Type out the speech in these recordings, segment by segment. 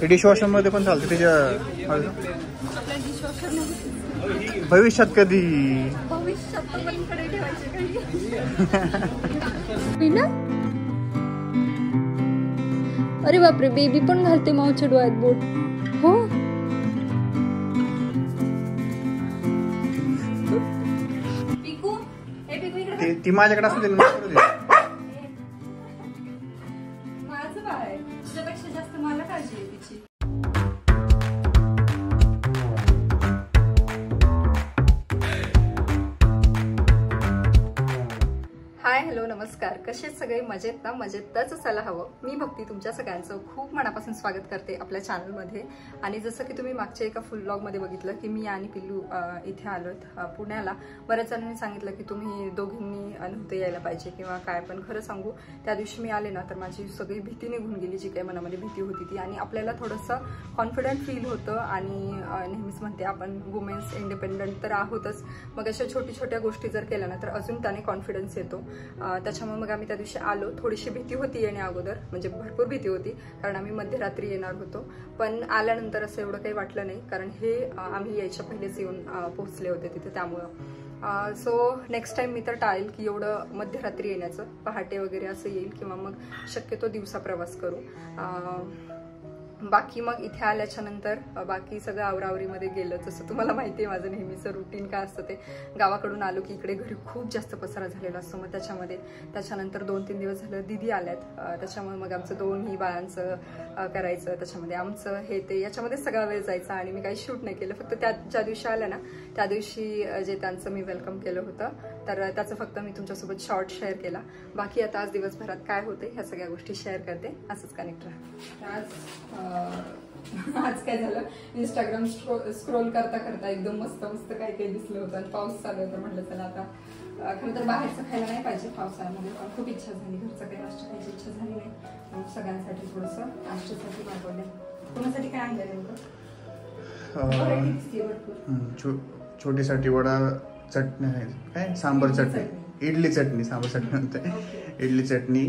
Dishwasher मध्ये पण चालते त्याच्या भविष्यात कधी अरे बापरे, बेबी पण घालते मावच्या डोळ्यात बोट. हो ती माझ्याकडे असते माझं बाळ आहे, तुझ्यापेक्षा जास्त मला काळजी आहे तिची. हाय, हॅलो, नमस्कार. कसे सगळे? मजेत ना? मजेतच असायला हवं. मी भक्ती तुमच्या सगळ्यांचं खूप मनापासून स्वागत करते आपल्या चॅनलमध्ये. आणि जसं की तुम्ही मागच्या एका फुल ब्लॉगमध्ये बघितलं की मी आणि पिल्लू इथे आलोत पुण्याला. बऱ्याच जणांनी सांगितलं की तुम्ही दोघींनी नव्हते यायला पाहिजे किंवा काय, पण खरं सांगू त्या दिवशी मी आले ना तर माझी सगळी भीती निघून गेली, जी काही मनामध्ये भीती होती ती. आणि आपल्याला थोडंसं कॉन्फिडंट फील होतं. आणि नेहमीच म्हणते आपण वुमेन्स इंडिपेंडंट तर आहोतच, मग अशा छोट्या गोष्टी जर केल्या ना तर अजून त्याने कॉन्फिडन्स येतो. त्याच्यामुळे मग आम्ही त्या दिवशी आलो. थोडीशी भीती होती येण्या अगोदर, म्हणजे भरपूर भीती होती, कारण आम्ही मध्यरात्री येणार होतो. पण आल्यानंतर असं एवढं काही वाटलं नाही, कारण हे आम्ही यायच्या पहिलेच येऊन पोहोचले होते तिथे. त्यामुळं सो नेक्स्ट टाइम मी तर टाळेल की एवढं मध्यरात्री येण्याचं, पहाटे वगैरे असं येईल किंवा मग शक्यतो दिवसा प्रवास करू. बाकी मग इथे आल्याच्या नंतर बाकी सगळं आवरावरीमध्ये गेलं. जसं तुम्हाला माहिती आहे माझं नेहमीचं रुटीन काय असतं ते. गावाकडून आलो की इकडे घरी खूप जास्त पसारा झालेला असतो. मग त्याच्यानंतर 2-3 दिवस झालं दीदी आल्यात, त्याच्यामुळे मग आमचं दोन्ही बाळांचं करायचं, त्याच्यामध्ये आमचं हे ते याच्यामध्ये सगळा वेळ जायचा. आणि मी काही शूट नाही केलं, फक्त ज्या दिवशी आल्या ना त्या दिवशी जे त्यांचं मी वेलकम केलं होतं तर त्याचं फक्त मी तुमच्यासोबत शॉर्ट शेअर केला. बाकी आता आज दिवसभरात काय होते ह्या सगळ्या गोष्टी शेअर करते. असंच कनेक्ट राहा. आज काय झालं, इंस्टाग्राम स्क्रोल करता एकदम मस्त काय दिसलं होतं आणि पाऊस चालू होता. म्हटलं चला आता खरं तर बाहेरचं खायला नाही पाहिजे पावसाळ्यामध्ये, पण खूप इच्छा झाली. घरचं काही नाश्ता खायची इच्छा झाली नाही. सगळ्यांसाठी थोडंसं नाश्त्यासाठी मागवलं. कोणासाठी काय आणलं नेमकं? छोटीसाठी वडा, चटणी काय, सांबर चटणी, इडली चटणी, सांबर चटणी म्हणते. इडली चटणी,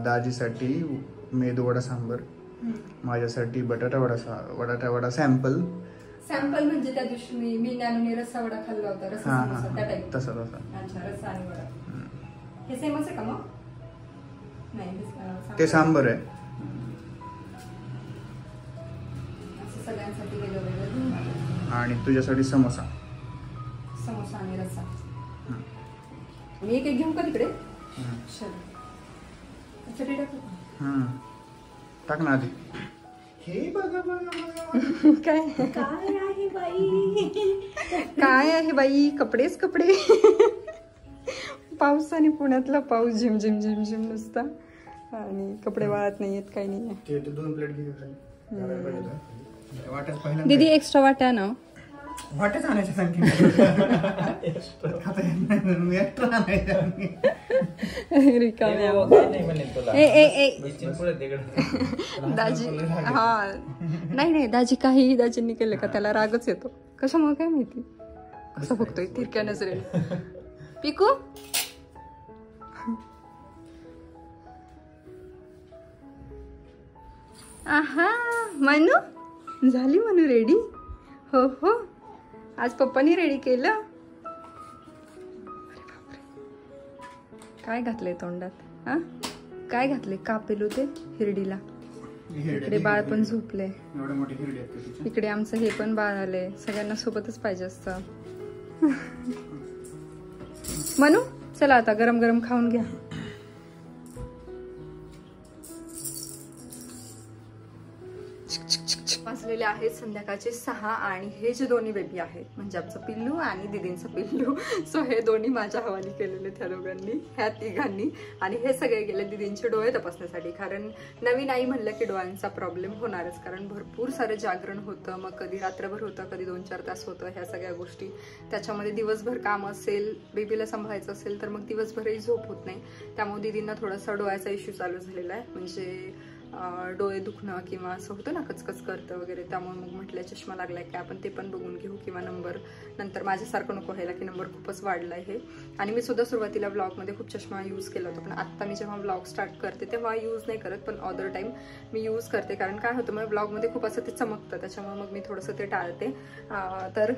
दाजीसाठी मेदू वडा सांबर, माझ्यासाठी बटाटा वडा सॅम्पल म्हणजे त्या दिवशी मी नानूने रस्सा वडा खाल्ला होता. रस्सा त्या टाइप तसा. अच्छा, रस्सा आणि वडा हे सेमच आहे का मग? नाही, ते सांबर आहे. असं सगळ्यांसाठी वेगळं. आणि तुझ्यासाठी समोसा आणि रस्सा. मी एक घेऊ का तिकडे? टाक ना आधी. हे बघा काय आहे बाई, कपडेच कपडे. पाऊस आणि पुण्यातला पाऊस झिम झिम झिम झिम नुसता, आणि कपडे वाळत नाहीयेत, काही नाहीये. 2 प्लेट घे. दीदी एक्स्ट्रा वाट्या ना. वाटेच आणायच्या सांगते. दाजी हा नाही दाजी काही दाजींनी केलं का त्याला रागच येतो. कशामुळे काय माहिती, कसं बघतोय तिरक्या नजरेने. पिकू आहा, मनू झाली मनू रेडी. हो आज पप्पानी रेडी केलं. अरे बापरे, काय घातलंय तोंडात? हा काय घातले? कापेलो ते हिरडीला. इकडे बाळ पण झोपले, इकडे आमचं हे पण बाळ आले. सगळ्यांना सोबतच पाहिजे असतं. मनू चला आता गरम गरम खाऊन घ्या. वाजलेले आहेत संध्याकाळचे 6 आणि हे जे दोन्ही बेबी आहेत म्हणजे आमचं पिल्लू आणि दीदींचं पिल्लू. सो हे दोन्ही माझ्या हवाली केलेले त्या दोघांनी, ह्या तिघांनी. आणि हे सगळे गेले दीदींचे डोळे तपासण्यासाठी, कारण नवीन आई म्हणलं की डोळ्यांचा प्रॉब्लेम होणारच, कारण भरपूर सारं जागरण होतं. मग कधी रात्रभर होतं, कधी 2-4 तास होतं. ह्या सगळ्या गोष्टी त्याच्यामध्ये दिवसभर काम असेल, बेबीला सांभाळायचं असेल तर मग दिवसभरही झोप होत नाही. त्यामुळे दीदींना थोडासा डोळ्याचा इश्यू चालू झालेला आहे. म्हणजे डोळे दुखणं किंवा असं होतं ना, कचकच करतं वगैरे, त्यामुळे मग म्हटलं चष्मा लागलाय की आपण ते पण बघून घेऊ, किंवा नंबर नंतर माझ्यासारखं नको व्हायला की नंबर खूपच वाढलाय हे. आणि मी सुद्धा सुरुवातीला ब्लॉगमध्ये खूप चष्मा यूज केला होता, पण आत्ता मी जेव्हा ब्लॉग स्टार्ट करते तेव्हा यूज नाही करत, पण अदर टाईम मी यूज करते. कारण काय होतं, मग ब्लॉगमध्ये खूप असं ते चमकतं, त्याच्यामुळे मग मी थोडंसं ते टाळते. तर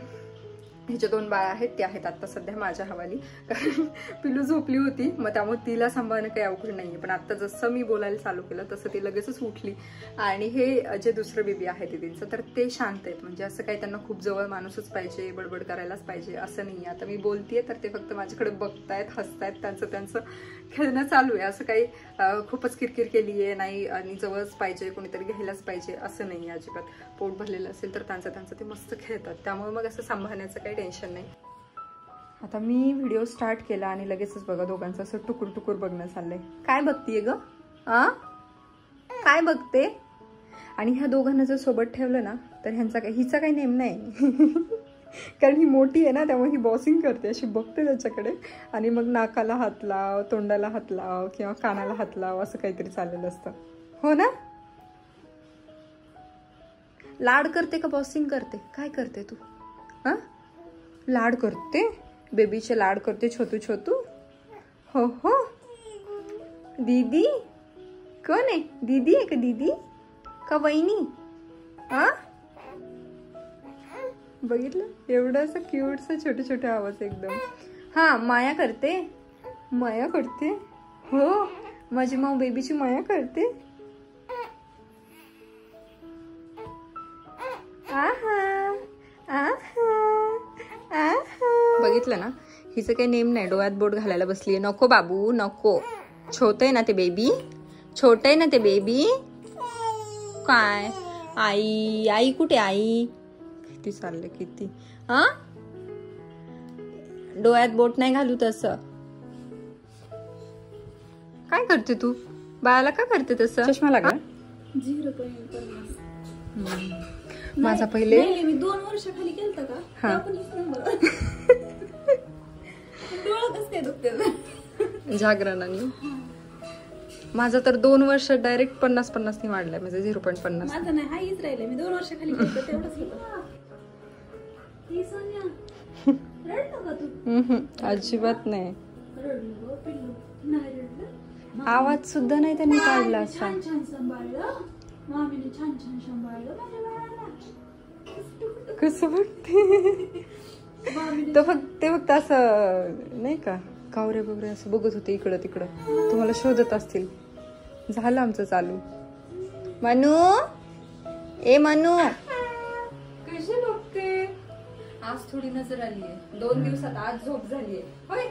हे जे 2 बाळ आहेत ते आहेत आता सध्या माझ्या हवाली, कारण पिलू झोपली होती, मग त्यामुळे तिला सांभाळणं काही अवघड नाहीये. पण आता जसं मी बोलायला चालू केलं तसं ती लगेचच उठली. आणि हे जे दुसरं बेबी आहे दीदींचं, तर ते शांत आहेत. म्हणजे असं काही त्यांना खूप जवळ माणूसच पाहिजे, बडबड करायलाच पाहिजे असं नाही. आता मी बोलतेय तर ते फक्त माझ्याकडे बघतायत, हसतायत, त्यांचं खेळणं चालू आहे. असं काही खूपच किरकिर केली आहे नाही, आणि जवळच पाहिजे, कोणीतरी घ्यायलाच पाहिजे असं नाही अजिबात. पोट भरलेलं असेल तर त्यांचं ते मस्त खेळतात, त्यामुळे मग असं सांभाळण्याचं काही टेन्शन नाही. आता मी व्हिडिओ स्टार्ट केला आणि लगेचच बघा दोघांचं असं टुकूर टुकूर बघणं चाललंय. काय बघतीये ग? काय बघते? आणि ह्या दोघांना जर सोबत ठेवलं ना तर हिचा काही नेम नाही. कारण ही मोठी आहे ना, त्यामुळे ही बॉसिंग करते, अशी बघते त्याच्याकडे, आणि मग नाकाला हात लाव, तोंडाला हात लाव, किंवा कानाला हात लाव, असं काहीतरी चाललेलं असतं. हो ना? लाड करते का बॉसिंग करते? काय करते तू? लाड करते, बेबीचे लाड करते छोटू. हो हो. दीदी कोण आहे? दीदी आहे का? दीदी का वहिनी? बघितलं, एवढं असं क्यूटचं छोटे आवाज एकदम. हा, माया करते. हो, माझी माऊ बेबीची माया करते. बघितलं ना, हिचं काही नेम नाही, डोळ्यात बोट घालायला बसलीये. नको बाबू नको, छोट आहे ना ते बेबी, छोट आहे ना ते बेबी. काय आई कुठे? आई किती चालले, किती. डोळ्यात बोट नाही घालू तसं. काय करते तू? बाळाला का करते तसं? चष्मा लागला? 0.50. माझा पहिले मी 2 वर्ष खाली केलता का? जागरणाने माझा तर 2 वर्ष डायरेक्ट 50 ने वाढलाय, म्हणजे 0.50. माझं नाही, हाईच राहिलंय. मी 2 वर्ष खाली केलं तेवढंच होतं. अजिबात नाही, आवाज सुद्धा नाही त्यांनी काढला असा. छान सांभाळलं मामीने, छान सांभाळलं माझ्या बाळाला. कसं बघते तो फक्त असं नाही का, कावरे वगैरे असं बघत होते इकडं तिकडं, तुम्हाला शोधत असतील. झालं आमचं चालू. मनू, ए मनू, कशी बघते? आज थोडी नजर आली आहे, 2 दिवसात आज झोप झालीये. होय,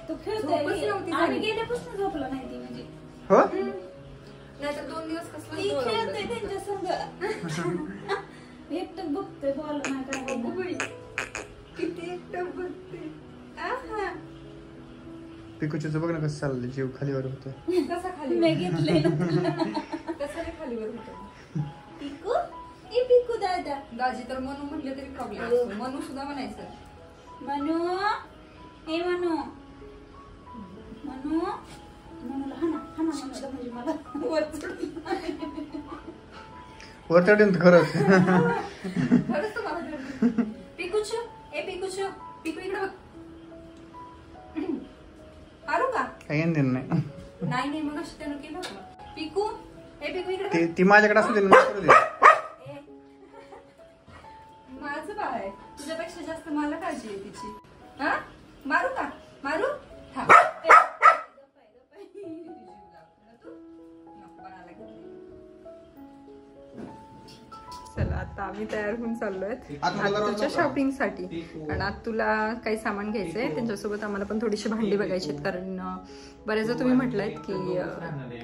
तो खेळतोय, आम्ही गेल्यापासून झोपला नाही ती. म्हणजे हो, नाहीतर 2 दिवस कसं ती खेळतोय त्यांच्या संग. एकटं बघतोय, बॉल नाही काय. किती एकटं बघते. पिकूचं बघ ना कसं चाललंय, जीव खालीवर होतं. कसा खाली मी घेतले कसा खालीवर होतं. पिकू, ए पिकू दादा. दाजी तर मनू म्हटलं तरी प्रॉब्लेम असतो, मनू सुद्धा म्हणायचं. मनू, ए मनूला हाना म्हणलं म्हणजे मला वर चढून खरंच. खरंच तुम्हाला पिकूचू, ए पिकूचू, पिकू इकडे बघ. आरू का? काही देणं नाही. नाही मग अशी त्यानं केलं होतं. पिकू, ए पिकू इकडे. ती माझ्याकडे असू दे ना, करू दे. माझं बाळ आहे, तुझ्यापेक्षा जास्त मला काळजी आहे तिची. हा, मारू का? मारू. चला, आता आम्ही तयार होऊन चाललोय आत्तूच्या शॉपिंग साठी. कारण आत्तूला काही सामान घ्यायचंय, त्यांच्यासोबत आम्हाला पण थोडीशी भांडी बघायची आहेत. कारण बरेचदा तुम्ही म्हटलंय की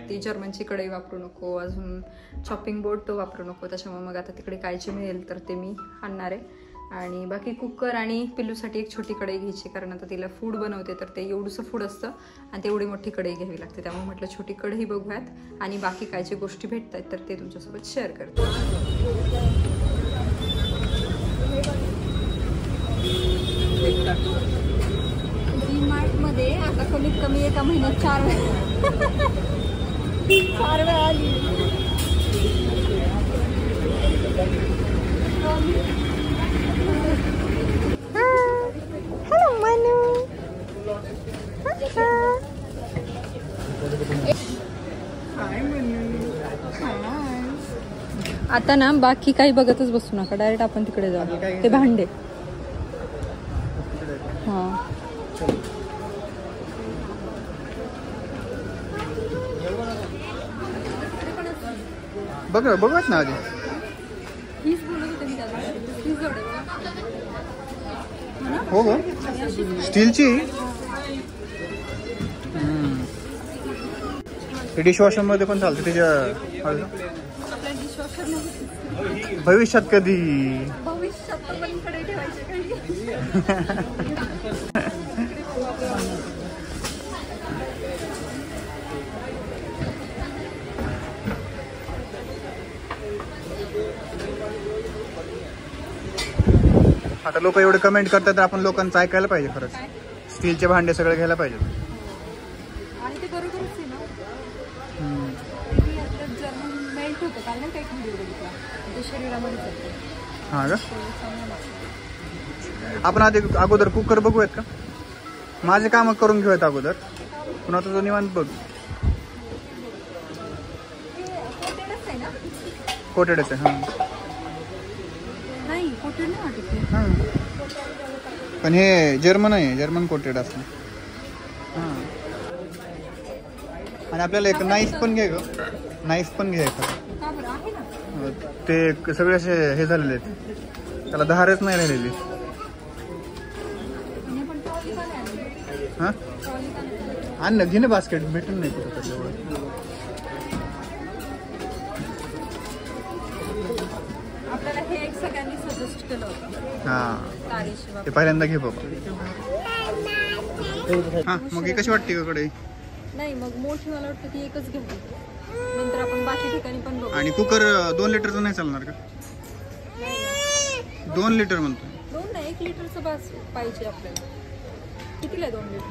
ती जर्मनची कढई वापरू नको, अजून चॉपिंग बोर्ड तो वापरू नको, त्याच्यामुळे मग आता तिकडे काय जे मिळेल तर ते मी आणणार आहे. आणि बाकी कुकर आणि पिल्लूसाठी एक छोटी कढई घ्यायची, कारण आता तिला फूड बनवते तर ते एवढंसं फूड असतं आणि तेवढी मोठी कढई घ्यावी लागते. त्यामुळे म्हटलं छोटी कढई बघूयात, आणि बाकी काय जे गोष्टी भेटत आहेत तर ते तुमच्यासोबत शेअर करते. डी-मार्टमध्ये आता कमीत कमी एका महिन्यात 4 वेळा आली. आता ना बाकी काही बघतच बसू नका, डायरेक्ट आपण तिकडे जाऊ. ते भांडे. हा बघत ना आधी. हो हो स्टीलची. डिशवॉशर मध्ये पण चालते त्याच्या. भविष्यात कधी. आता लोक एवढे कमेंट करतात तर आपण लोकांचं ऐकायला पाहिजे. खरंच स्टीलचे भांडे सगळे घ्यायला पाहिजे. आणि ते बरोबरच आहे ना. जर्मन मेल्ट होतं कारण काही व्हिडिओ बघितला ते शरीरामध्ये. हा का आपण आधी अगोदर कुकर बघूयात का. माझे काम करून घेऊयात अगोदर, पुन्हा तुझं निवांत बघ. कोटेडच आहे. हा नाही कोटेड नाही वाटत. हां पण हे जर्मन आहे, जर्मन कोटेड असतं. हां आणि आपल्याला एक नाईफ पण घे ग. नाईफ पण घे. ते सगळे असे हे झालेले आहेत, त्याला धारच नाही राहिलेली. हां आण घे ना, बास्केट भेटून नाही कुठं तर एवढं. आपल्याला हे एक सगळ्यांनी सजेस्ट केलं होतं. हां ते पहिल्यांदा घे बाबा. हां मग ही कशी वाटते का कडे. नाही मग मोठी मला वाटतं ती एकच घेऊ, नंतर आपण बाकी ठिकाणी पण बघू. आणि कुकर 2 लिटरचं नाही चालणार का. 2 लिटर म्हणतो. 2 नाही 1 लिटरचं बस पाहिजे आपल्याला. कितीला 2 लिटर.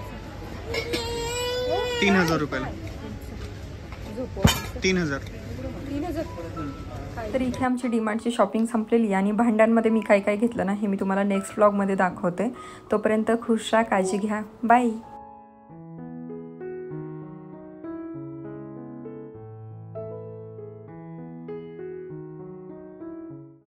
3000 रुपयाला. 3000. तर इथे आमची डीमार्टची शॉपिंग संपलेली आणि भांड्यांमध्ये मी काय काय घेतलं ना हे मी तुम्हाला नेक्स्ट व्लॉगमध्ये दाखवते. तोपर्यंत खुश राहा, काळजी घ्या, बाय.